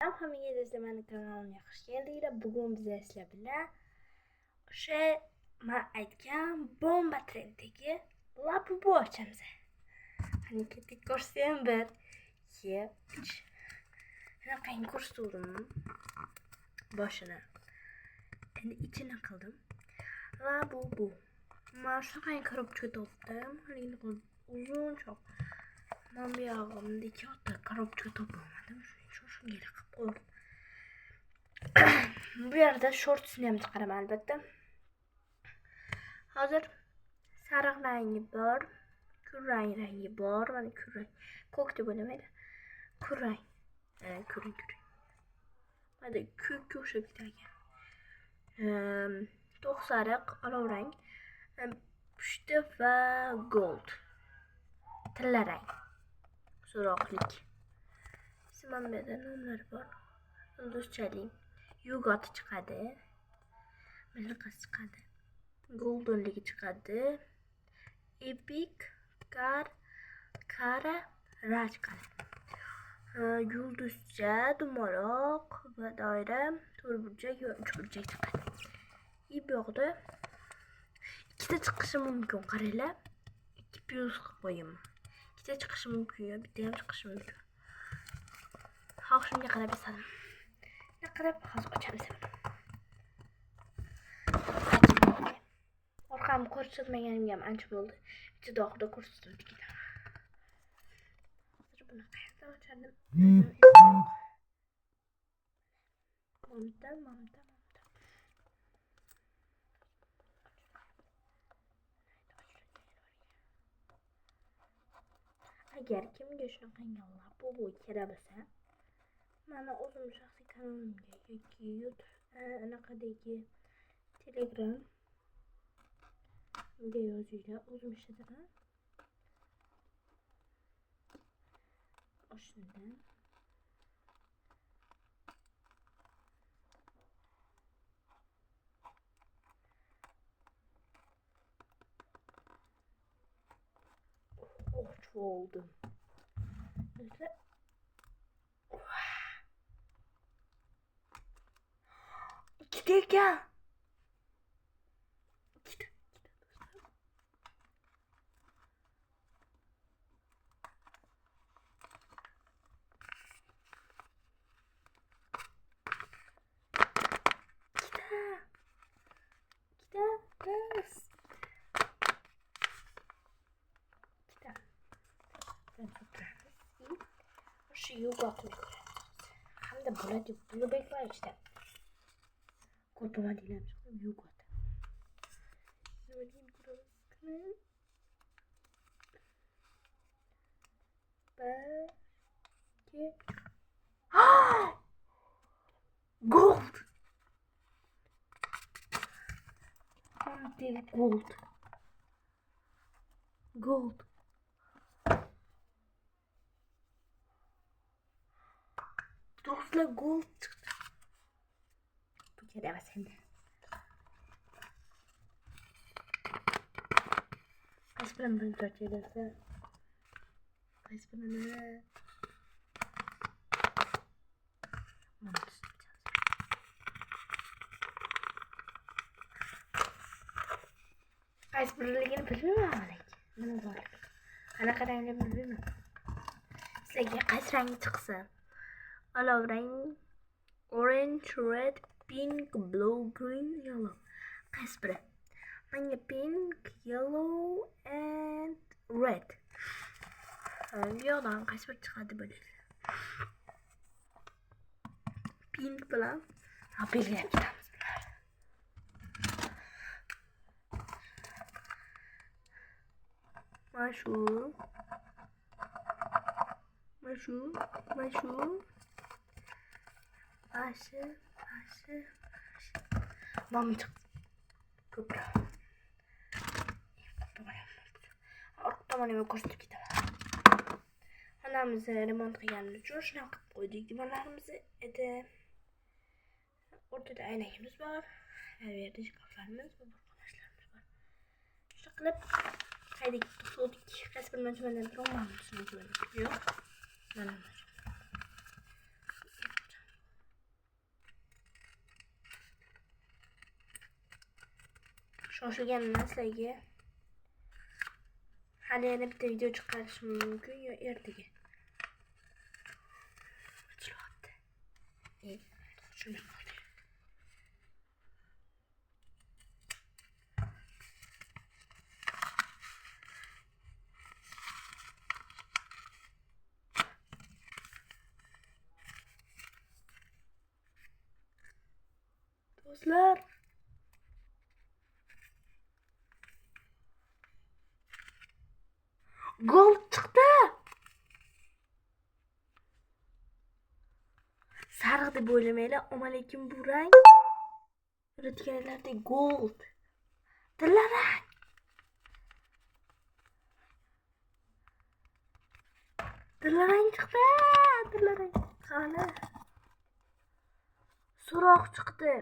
Hammaga do'stlarning kanaliga xush keldinglar. Bugun biz sizlar bilan o'sha men aytgan bomba trendagi labubu ochamiz. Qani ketdik ko'rsam 1 2 3. Qani ko'rsatdim boshini. Endi ichini qildim. Labubu. Men shunday korobka topdim. Endi uzun choq. Men bu yog'imda katta korobka topolmadim. Shunga qilib qo'ydim. Bu yerda shortsini ham chiqaraman albatta. Hozir sariq rangi bor, kulrang rangi bor, mana kulrang. Ko'k deb o'ylamaydi. Kulrang. Kulrang. Mana ko'kka o'xshab ketgan. To'q sariq, olov rang, pushti va gold. Tilla rang. So'roqlik. Mana bu yerda nomlar bor. Yulduzchalik. Yugot chiqadi. Milliqasi chiqadi. Goldenligi chiqadi. Epic, Kara, Raj chiqadi. Yulduzcha, dumaloq va doira, to'rtburchak va uchburchak chiqadi. Bu yoqda ikkita chiqishi mumkin, qaranglar. 2 plus qilib qo'yaman. Ikkita chiqishi mumkin, bitta ham chiqishi mumkin. Xo'p, shunga qarab yasadim. Qarab hozir ochamiz. Orqamni ko'rsatmaganimga ham ancha bo'ldi. Bitta doqda ko'rsatdim tikida. Hozir buni qayerdan ochadim? Mamta. Agar kimga shunaqangi labubu kerak bo'lsa, mana o'zim shaxsiy kanalimga yoki YouTube anaqadagi Telegram ga yozinglar, o'zim ishlataman. O'shundan oldim. Mesela İki dakika. Şu yugatını koyalım. Hem de bunu bekler işte. Kurtuma dilerim. Yugat. Belki. Gold. Gold. Dostlar gold çıktı. Bu kere evet hem de. Kaç param bunu torçaylarsa? Kaç param? Kaç paraligini bilmiyorum ama. Nima bor? Qanaqa rangni bilmayman. Sizlarga qaysi rangi chiqsa? Olov rang, orange, red, pink, blue, green, yellow. Qaysi biri? Menga pink, yellow and red. Bu yoqdan qaysi biri chiqadi bo'ladi? Pink bilan belgilab ketamiz. Mashu. Mami çıktı. Köprü. Ortadan eve koştuk gidelim. Anamızı remont qilganimiz uchun shunday qilib qo'ydik divanlarimizni. O'rtada aynagimiz bor. Her yerda shkaflarimiz va boshqalarimiz bor. Shunday qilib haydi to'xtadik. Qaysi bir nochmadan turolmaymiz. Yo'q. Mana shoshilganman sizlarga. Hali yana bitta video chiqarishim mumkin yo ertaga. Chilyapti. Shunday qoldi. Do'stlar, gol chiqdi. Sariq deb o'ylamanglar, omalekim bu rang. Ko'radiganlarda gold. Tillarang. Tillarang chiqdi. Tillarang. Qani. So'roq chiqdi.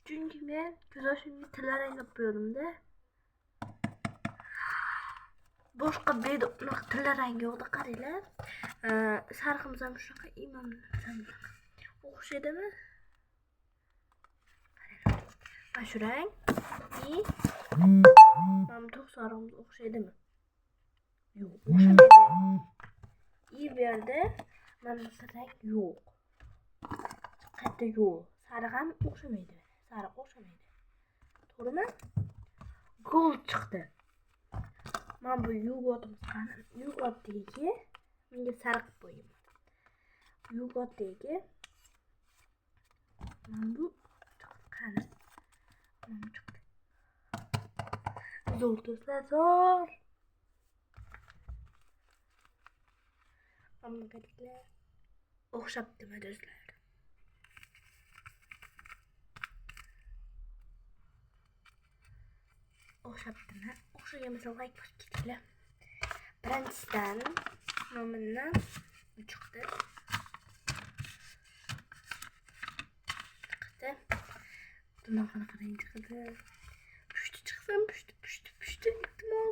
Chunki men ko'z yoshimga tillaranglab qo'ydim-da. Boshqa beda unaqa tillarang yo'qda, qaranglar. Sariqimiz ham shunaqa imom o'xshaydimi? Mana shu rang. Mana to'q sariqimiz o'xshaydimi? Yo'q, o'xshamaydi. Bu yerda mana bu rang yo'q. Qayerda yo'q? Sariq ham o'xshamaydi. Sariq o'xshamaydi. To'g'rimi? Gol chiqdi. Mana bu yogurtimiz qani? Yogurtdagi menga sariq qo'yaman. Yogurtdagi mana bu qani? Mana chiqdi. Zo'r do'stlar, zo'r. Mana bu o'xshabdimi do'stlar? O'xshabdimi? O'xshagan bo'lsa like bosib ketinglar. Birinchisidan nomindan bu chiqdi. Bundan qanaqa rang chiqdi? Pushti chiqsam, pushti. Ehtimol